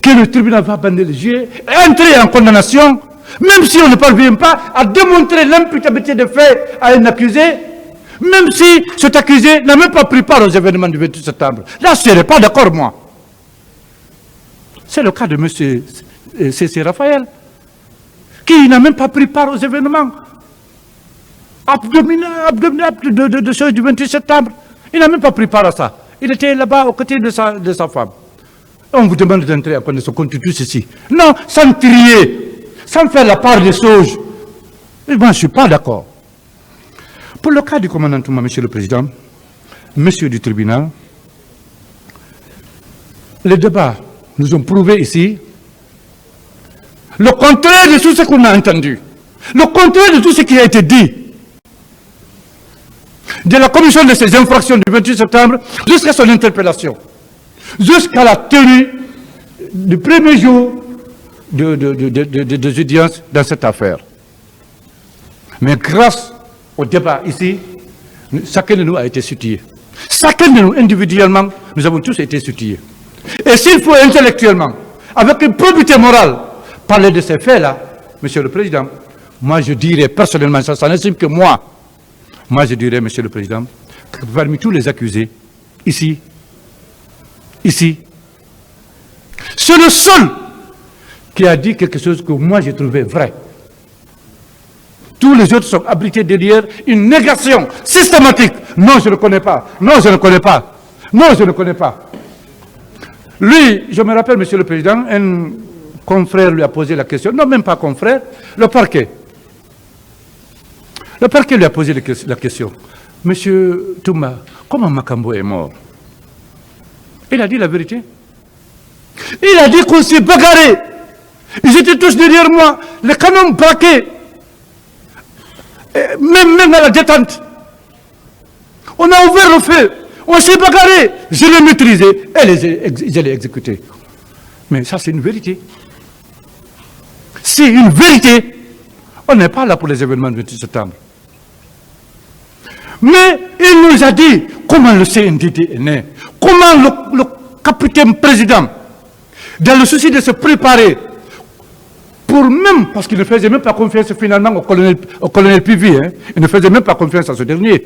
que le tribunal va bannir les jeux, entrer en condamnation, même si on ne parvient pas à démontrer l'imputabilité des faits à un accusé, même si cet accusé n'a même pas pris part aux événements du 28 septembre. Là, je ne serais pas d'accord, moi. C'est le cas de M. C.C. Raphaël, qui n'a même pas pris part aux événements de ceux du 28 septembre. Il n'a même pas pris part à ça. Il était là-bas aux côtés de sa femme. On vous demande d'entrer en connaissance contre tout ceci. Non, sans trier, sans faire la part des choses. Et moi, je ne suis pas d'accord. Pour le cas du commandant Touma, Monsieur le Président, Monsieur du tribunal, les débats nous ont prouvé ici le contraire de tout ce qu'on a entendu, le contraire de tout ce qui a été dit, de la commission de ces infractions du 28 septembre jusqu'à son interpellation, jusqu'à la tenue du premier jour des audiences dans cette affaire. Mais grâce au débat ici, chacun de nous a été sutillé. Chacun de nous, individuellement, nous avons tous été sutillés. Et s'il faut intellectuellement, avec une probité morale, parler de ces faits-là, Monsieur le Président, moi je dirais personnellement, ça n'estime que moi je dirais, Monsieur le Président, que parmi tous les accusés, ici, c'est le seul qui a dit quelque chose que moi j'ai trouvé vrai. Tous les autres sont abrités derrière une négation systématique. Non, je ne connais pas. Non, je ne connais pas. Non, je ne connais pas. Lui, je me rappelle, Monsieur le Président, un confrère lui a posé la question. Non, même pas confrère, le parquet. Le parquet lui a posé la question. Monsieur Touma, comment Makambo est mort? Il a dit la vérité. Il a dit qu'on s'est bagarré. Ils étaient tous derrière moi, les canons braqués. Même à la détente. On a ouvert le feu. On s'est bagarré. Je l'ai maîtrisé et je l'ai exécuté. Mais ça, c'est une vérité. C'est une vérité. On n'est pas là pour les événements du 28 septembre. Mais il nous a dit comment le CNDD est né. Comment le capitaine président, dans le souci de se préparer, pour même, parce qu'il ne faisait même pas confiance finalement au colonel Pivi, hein, il ne faisait même pas confiance à ce dernier.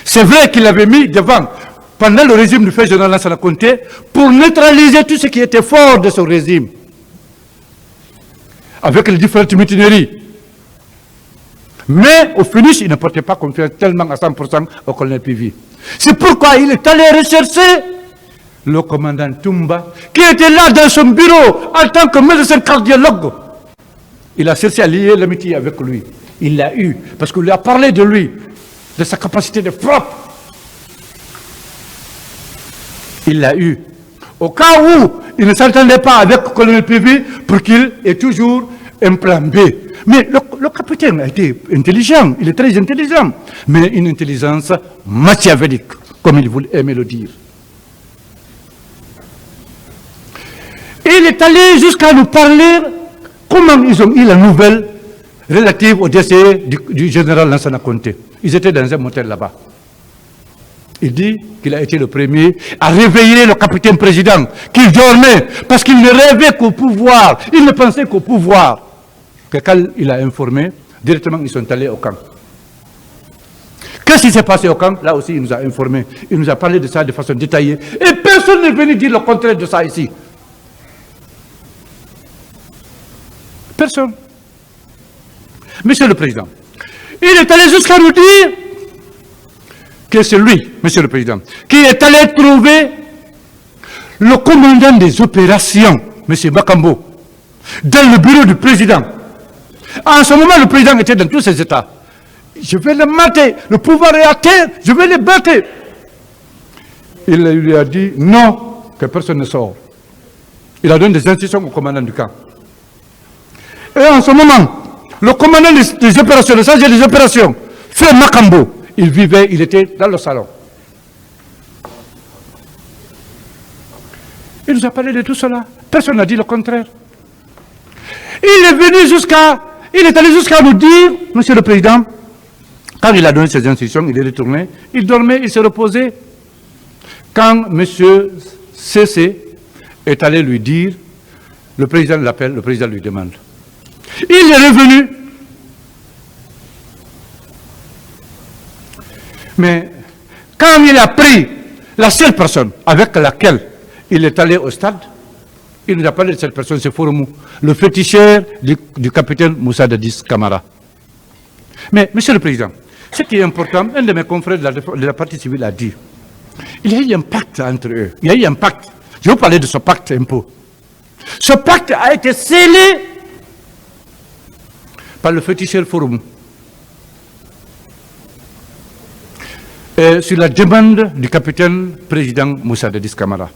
C'est vrai qu'il l'avait mis devant, pendant le régime du fait général Lansana Conté, pour neutraliser tout ce qui était fort de ce régime, avec les différentes mutineries. Mais au finish, il ne portait pas confiance tellement à 100% au colonel Pivi. C'est pourquoi il est allé rechercher le commandant Toumba, qui était là dans son bureau en tant que médecin cardiologue. Il a cherché à lier l'amitié avec lui. Il l'a eu, parce qu'il lui a parlé de lui, de sa capacité de frappe. Il l'a eu. Au cas où il ne s'entendait pas avec le colonel Pivi, pour qu'il ait toujours un plan B. Mais le capitaine a été intelligent, il est très intelligent, mais une intelligence machiavélique, comme il aimait le dire. Il est allé jusqu'à nous parler comment ils ont eu la nouvelle relative au décès du général Lansana Conté. Ils étaient dans un motel là-bas. Il dit qu'il a été le premier à réveiller le capitaine président, qu'il dormait, parce qu'il ne rêvait qu'au pouvoir, il ne pensait qu'au pouvoir. Que quand il a informé, directement ils sont allés au camp. Qu'est-ce qui s'est passé au camp? Là aussi, il nous a informé. Il nous a parlé de ça de façon détaillée. Et personne n'est venu dire le contraire de ça ici. Personne. Monsieur le Président, il est allé jusqu'à nous dire que c'est lui, Monsieur le Président, qui est allé trouver le commandant des opérations, Monsieur Makambo, dans le bureau du président. En ce moment, le président était dans tous ses états. Je vais le mater, le pouvoir est à terre, je vais les battre. Il lui a dit non, que personne ne sort. Il a donné des instructions au commandant du camp. Et en ce moment, le commandant des opérations, le chargé des opérations, fait Makambo. Il vivait, il était dans le salon. Il nous a parlé de tout cela. Personne n'a dit le contraire. Il est allé jusqu'à nous dire, Monsieur le Président, quand il a donné ses instructions, il est retourné, il dormait, il s'est reposé. Quand M. C.C. est allé lui dire, le président l'appelle, le président lui demande. Il est revenu. Mais quand il a pris la seule personne avec laquelle il est allé au stade, il nous a parlé de cette personne, c'est Fourmou, le féticheur du capitaine Moussa Dadis Camara. Mais, Monsieur le Président, ce qui est important, un de mes confrères de la partie civile a dit, il y a eu un pacte entre eux. Il y a eu un pacte. Je vais vous parler de ce pacte un peu. Ce pacte a été scellé par le féticheur Fourmou. Sur la demande du capitaine président Moussa Dadis Camara.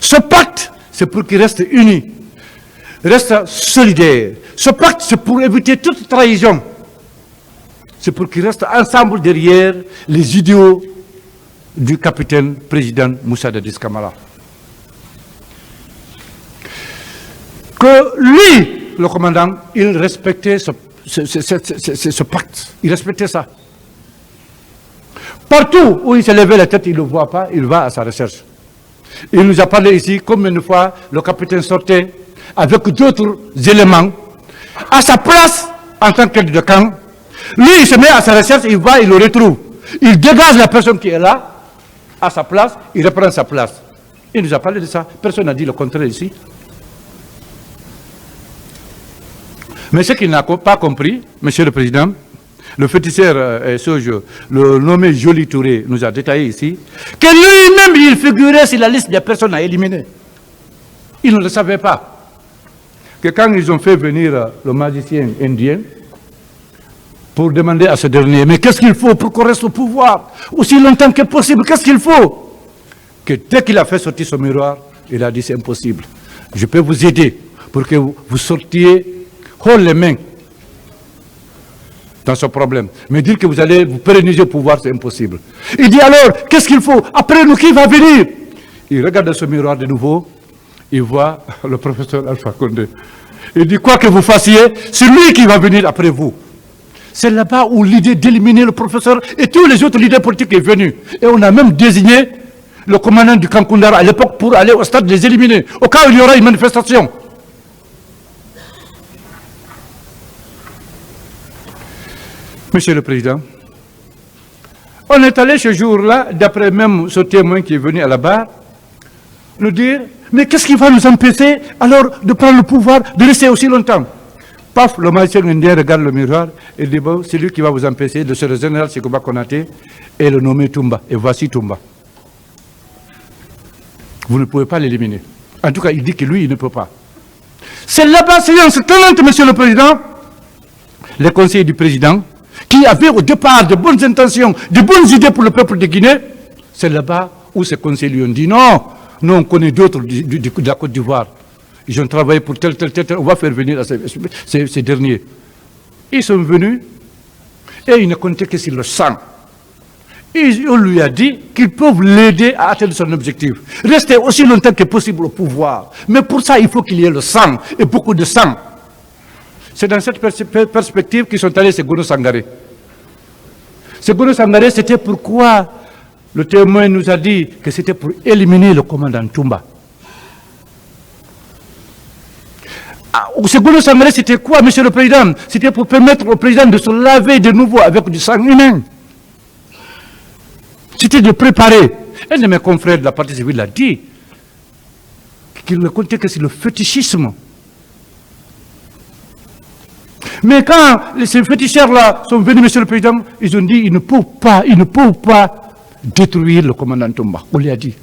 Ce pacte, c'est pour qu'il reste uni, reste solidaire. Ce pacte, c'est pour éviter toute trahison. C'est pour qu'ils restent ensemble derrière les idéaux du capitaine président Moussa Dadis Camara. Que lui, le commandant, il respectait ce pacte. Il respectait ça. Partout où il s'est levé la tête, il ne le voit pas, il va à sa recherche. Il nous a parlé ici combien de fois le capitaine sortait avec d'autres éléments à sa place en tant qu'aide de camp. Lui, il se met à sa recherche, il va, il le retrouve. Il dégage la personne qui est là, à sa place, il reprend sa place. Il nous a parlé de ça. Personne n'a dit le contraire ici. Mais ce qu'il n'a pas compris, Monsieur le Président, le féticheur le nommé Joly Touré nous a détaillé ici, que lui-même, il figurait sur la liste des personnes à éliminer. Il ne le savait pas. Que quand ils ont fait venir le magicien indien, pour demander à ce dernier, mais qu'est-ce qu'il faut pour qu'on reste au pouvoir aussi longtemps que possible? Qu'est-ce qu'il faut? Que dès qu'il a fait sortir son miroir, il a dit c'est impossible. Je peux vous aider pour que vous sortiez haut les mains dans ce problème. Mais dire que vous allez vous pérenniser au pouvoir, c'est impossible. Il dit alors, qu'est-ce qu'il faut? Après nous, qui va venir? Il regarde dans ce miroir de nouveau, il voit le professeur Alpha Condé. Il dit, quoi que vous fassiez, c'est lui qui va venir après vous. C'est là-bas où l'idée d'éliminer le professeur et tous les autres leaders politiques est venue. Et on a même désigné le commandant du camp Koundara à l'époque pour aller au stade les éliminer, au cas où il y aura une manifestation. Monsieur le Président, on est allé ce jour-là, d'après même ce témoin qui est venu à la barre, nous dire, mais qu'est-ce qui va nous empêcher alors de prendre le pouvoir, de rester aussi longtemps? Paf, le magicien indien regarde le miroir et dit, bon, c'est lui qui va vous empêcher, de ser le général Sékouba Konaté et le nommer Toumba. Et voici Toumba. Vous ne pouvez pas l'éliminer. En tout cas, il dit que lui, il ne peut pas. C'est là-bas, séance tenante, Monsieur le Président, les conseillers du président, qui avaient au départ de bonnes intentions, de bonnes idées pour le peuple de Guinée, c'est là-bas où ces conseillers lui ont dit, non, nous on connaît d'autres de la Côte d'Ivoire. Ils ont travaillé pour tel, on va faire venir ces derniers. Ils sont venus et ils ne comptaient que sur le sang. Et on lui a dit qu'ils peuvent l'aider à atteindre son objectif. Rester aussi longtemps que possible au pouvoir. Mais pour ça, il faut qu'il y ait le sang, et beaucoup de sang. C'est dans cette perspective qu'ils sont allés chez Gono Sangaré. Ce Gono Sangaré, c'était pourquoi le témoin nous a dit que c'était pour éliminer le commandant Toumba. Ce Gono Sangaré, c'était quoi, Monsieur le Président? C'était pour permettre au président de se laver de nouveau avec du sang humain. C'était de préparer. Un de mes confrères de la partie civile a dit qu'il ne comptait que sur le fétichisme. Mais quand ces féticheurs-là sont venus, Monsieur le Président, ils ont dit qu'ils ne peuvent pas détruire le commandant Toumba. On lui a dit.